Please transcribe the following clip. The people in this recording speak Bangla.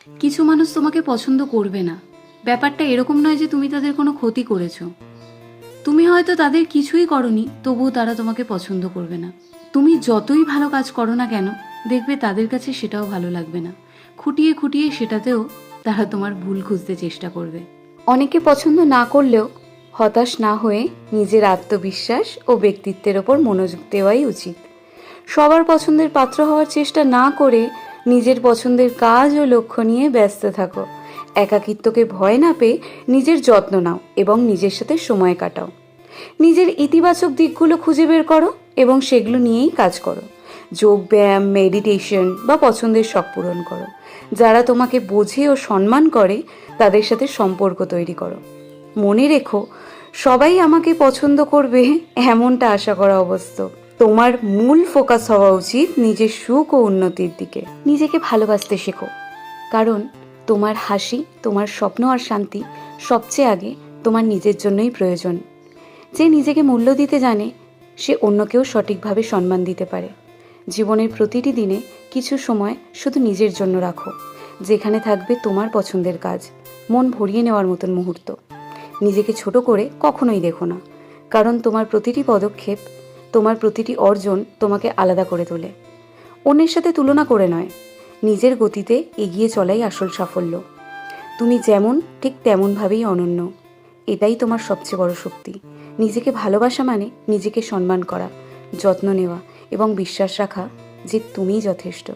কিছু মানুষ তোমাকে পছন্দ করবে না, ব্যাপারটা এরকম নয় যে তুমি তাদের কোনো ক্ষতি করেছো। তুমি হয়তো তাদের কিছুই করনি, তবুও তারা তোমাকে পছন্দ করবে না। তুমি যতই ভালো কাজ করো না কেন, দেখবে তাদের কাছে সেটাও ভালো লাগবে না। খুঁটিয়ে খুঁটিয়ে সেটাতেও তারা তোমার ভুল খুঁজতে চেষ্টা করবে। অনেকে পছন্দ না করলেও হতাশ না হয়ে নিজের আত্মবিশ্বাস ও ব্যক্তিত্বের ওপর মনোযোগ দেওয়াই উচিত। সবার পছন্দের পাত্র হওয়ার চেষ্টা না করে নিজের পছন্দের কাজ ও লক্ষ্য নিয়ে ব্যস্ত থাকো। একাকিত্বকে ভয় না পেয়ে নিজের যত্ন নাও এবং নিজের সাথে সময় কাটাও। নিজের ইতিবাচক দিকগুলো খুঁজে বের করো এবং সেগুলো নিয়েই কাজ করো। যোগ ব্যায়াম, মেডিটেশন বা পছন্দের শখ পূরণ করো। যারা তোমাকে বোঝে ও সম্মান করে তাদের সাথে সম্পর্ক তৈরি করো। মনে রেখো, সবাই আমাকে পছন্দ করবে এমনটা আশা করা অবাস্তব। তোমার মূল ফোকাস হওয়া উচিত নিজের সুখ ও উন্নতির দিকে। নিজেকে ভালোবাসতে শেখো, কারণ তোমার হাসি, তোমার স্বপ্ন আর শান্তি সবচেয়ে আগে তোমার নিজের জন্যই প্রয়োজন। যে নিজেকে মূল্য দিতে জানে সে অন্যকেও সঠিকভাবে সম্মান দিতে পারে। জীবনের প্রতিটি দিনে কিছু সময় শুধু নিজের জন্য রাখো, যেখানে থাকবে তোমার পছন্দের কাজ, মন ভরিয়ে নেওয়ার মতন মুহূর্ত। নিজেকে ছোট করে কখনোই দেখো না, কারণ তোমার প্রতিটি পদক্ষেপ, তোমার প্রতিটি অর্জন তোমাকে আলাদা করে তোলে। অন্যের সাথে তুলনা করে নয়, নিজের গতিতে এগিয়ে চলাই আসল সাফল্য। তুমি যেমন ঠিক তেমনভাবেই অনন্য, এটাই তোমার সবচেয়ে বড় শক্তি। নিজেকে ভালোবাসা মানে নিজেকে সম্মান করা, যত্ন নেওয়া এবং বিশ্বাস রাখা যে তুমিই যথেষ্ট।